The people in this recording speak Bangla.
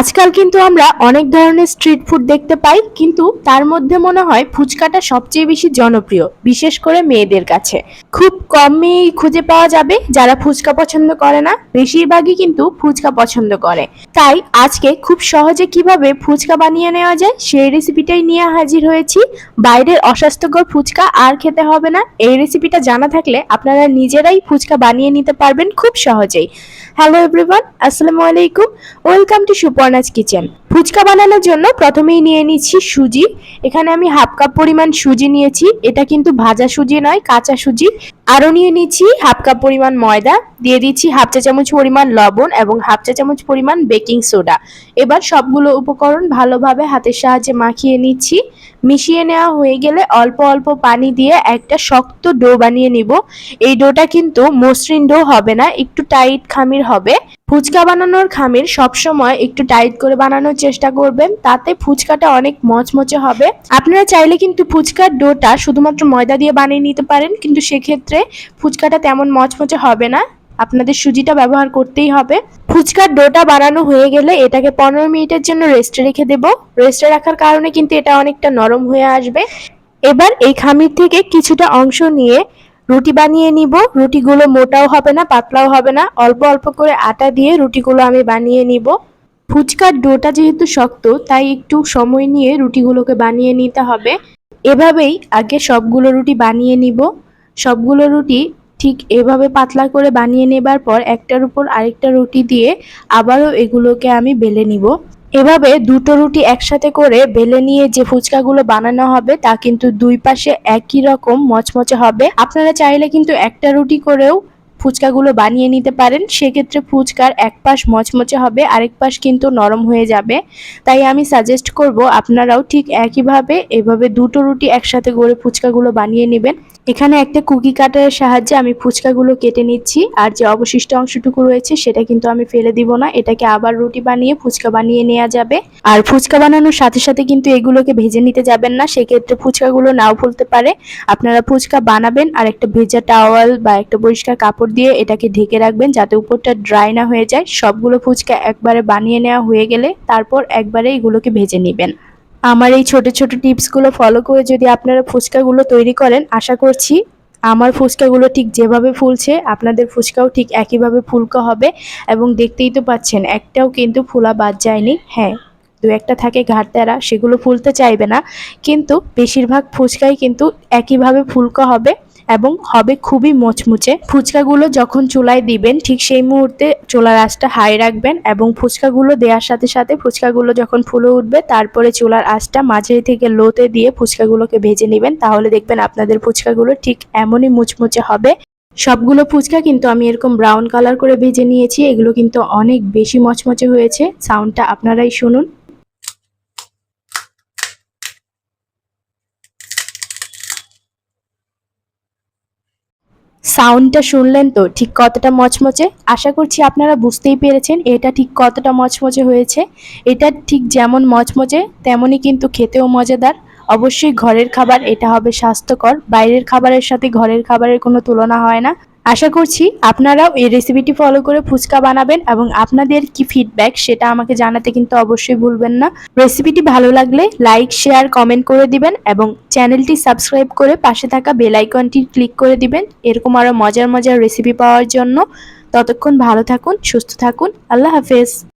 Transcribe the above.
আজকাল কিন্তু আমরা অনেক ধরনের স্ট্রিট ফুড দেখতে পাই, কিন্তু তার মধ্যে মনে হয় ফুচকাটা সবচেয়ে বেশি জনপ্রিয়, বিশেষ করে মেয়েদের কাছে। খুব কম মেয়েই খুঁজে পাওয়া যাবে যারা ফুচকা পছন্দ করে না, বেশিরভাগই কিন্তু ফুচকা পছন্দ করে। তাই আজকে খুব সহজে কিভাবে ফুচকা বানিয়ে নেওয়া যায় সেই রেসিপিটাই নিয়ে হাজির হয়েছি। বাইরের অস্বাস্থ্যকর ফুচকা আর খেতে হবে না, এই রেসিপিটা জানা থাকলে আপনারা নিজেরাই ফুচকা বানিয়ে নিতে পারবেন খুব সহজেই। হ্যালো এভরিওয়ান, আসসালামু আলাইকুম, welcome to Suparna's kitchen. Fuchka বানানোর জন্য প্রথমেই নিয়ে নিচ্ছি সুজি। এখানে আমি হাফ কাপ পরিমাণ সুজি নিয়েছি, এটা কিন্তু ভাজা সুজি নয়, কাঁচা সুজি। আরও নিয়ে নিচ্ছি হাফ কাপ পরিমাণ ময়দা, দিয়ে দিচ্ছি হাফ চা চামচ পরিমাণ লবণ এবং হাফ চা চামচ পরিমাণ বেকিং সোডা। এবার সবগুলো উপকরণ ভালোভাবে হাতের সাহায্যে মাখিয়ে নিচ্ছি। মিশিয়ে নেওয়া হয়ে গেলে অল্প অল্প পানি দিয়ে একটা শক্ত ডো বানিয়ে নিব। এই ডোটা কিন্তু মসৃণ ডো হবে না, একটু টাইট খামির হবে। ফুচকা বানানোর খামির সবসময় একটু টাইট করে বানানোর চেষ্টা করবেন, তাতে ফুচকাটা অনেক মচমচে হবে। আপনারা চাইলে কিন্তু ফুচকার ডোটা শুধুমাত্র ময়দা দিয়ে বানিয়ে নিতে পারেন, কিন্তু সেক্ষেত্রে ফুচকাটা তেমন মচমচে হবে না, আপনাদের সুজিটা ব্যবহার করতেই হবে। ফুচকার ডোটা বানানো হয়ে গেলে এটাকে 15 মিনিটের জন্য রেস্টে রেখে দেব। রেস্টে রাখার কারণে কিন্তু এটা অনেকটা নরম হয়ে আসবে। এবার এই খামির থেকে কিছুটা অংশ নিয়ে রুটি বানিয়ে নিব। রুটিগুলো মোটাও হবে না, পাতলাও হবে না, অল্প অল্প করে আটা দিয়ে রুটিগুলো আমি বানিয়ে নিব। ফুচকার ডোটা যেহেতু শক্ত, তাই একটু সময় নিয়ে রুটিগুলোকে বানিয়ে নিতে হবে। এভাবেই আগে সবগুলো রুটি বানিয়ে নিব। সবগুলো রুটি ঠিক এভাবে পাতলা করে বানিয়ে নেবার পর একটার উপর আরেকটা রুটি দিয়ে আবারও এগুলোকে আমি বেলে নিব। এভাবে দুটো রুটি একসাথে করে বেলে নিয়ে যে ফুচকাগুলো বানানো হবে তা কিন্তু দুই পাশে একই রকম মচমচে হবে। আপনারা চাইলে কিন্তু একটা রুটি করেও ফুচকাগুলো বানিয়ে নিতে পারেন, সেক্ষেত্রে ফুচকার এক পাশ মচমচে হবে, আরেক পাশ কিন্তু নরম হয়ে যাবে। তাই আমি সাজেস্ট করব আপনারাও ঠিক একইভাবে এভাবে দুটো রুটি একসাথে করে ফুচকাগুলো বানিয়ে নেবেন। এখানে একটা কুকি কাটারের সাহায্যে আমি ফুচকাগুলো কেটে নিচ্ছি, আর যে অবশিষ্ট অংশটুকু রয়েছে সেটা কিন্তু আমি ফেলে দিব না, এটাকে আবার রুটি বানিয়ে ফুচকা বানিয়ে নেওয়া যাবে। আর ফুচকা বানানোর সাথে সাথে কিন্তু এগুলোকে ভেজে নিতে যাবেন না, সেক্ষেত্রে ফুচকাগুলো নাও ফুলতে পারে। আপনারা ফুচকা বানাবেন আর একটা ভেজা টাওয়াল বা একটা পরিষ্কার কাপড় দিয়ে এটাকে ঢেকে রাখবেন, যাতে উপরটা ড্রাই না হয়ে যায়। সবগুলো ফুচকা একবারে বানিয়ে নেওয়া হয়ে গেলে তারপর একবারে এগুলোকে ভেজে নেবেন। আমার এই ছোট ছোট টিপসগুলো ফলো করে যদি আপনারা ফুচকাগুলো তৈরি করেন, আশা করছি আমার ফুচকাগুলো ঠিক যেভাবে ফুলছে আপনাদের ফুচকাও ঠিক একইভাবে ফুলকো হবে। এবং দেখতেই তো পাচ্ছেন একটাও কিন্তু ফোলা বাদ যায়নি। হ্যাঁ, দু একটা থাকে ঘাড়তেরা, সেগুলো ফুলতে চাইবে না, কিন্তু বেশিরভাগ ফুচকাই কিন্তু একইভাবে ফুলকো হবে এবং হবে খুবই মুচমুচে। ফুচকাগুলো যখন চুলায় দিবেন ঠিক সেই মুহূর্তে চুলার আঁচটা হাই রাখবেন, এবং ফুচকাগুলো দেওয়ার সাথে সাথে ফুচকাগুলো যখন ফুলে উঠবে তারপরে চুলার আঁচটা মাঝে থেকে লোতে দিয়ে ফুচকাগুলোকে ভেজে নেবেন, তাহলে দেখবেন আপনাদের ফুচকাগুলো ঠিক এমনই মুচমুচে হবে। সবগুলো ফুচকা কিন্তু আমি এরকম ব্রাউন কালার করে ভেজে নিয়েছি, এগুলো কিন্তু অনেক বেশি মচমচে হয়েছে। সাউন্ডটা আপনারাই শুনুন। সাউন্ডটা শুনলেন তো ঠিক কতটা মচমচে? আশা করছি আপনারা বুঝতেই পেরেছেন এটা ঠিক কতটা মচমচে হয়েছে। এটা ঠিক যেমন মচমচে তেমনই কিন্তু খেতেও মজাদার। অবশ্যই ঘরের খাবার, এটা হবে স্বাস্থ্যকর। বাইরের খাবারের সাথে ঘরের খাবারের কোনো তুলনা হয় না। আশা করছি আপনারাও এই রেসিপিটি ফলো করে ফুচকা বানাবেন, এবং আপনাদের কি ফিডব্যাক সেটা আমাকে জানাতে কিন্তু অবশ্যই ভুলবেন না। রেসিপিটি ভালো লাগলে লাইক, শেয়ার, কমেন্ট করে দিবেন, এবং চ্যানেলটি সাবস্ক্রাইব করে পাশে থাকা বেল আইকনটি ক্লিক করে দিবেন এরকম আরও মজার মজার রেসিপি পাওয়ার জন্য। ততক্ষণ ভালো থাকুন, সুস্থ থাকুন, আল্লাহ হাফেজ।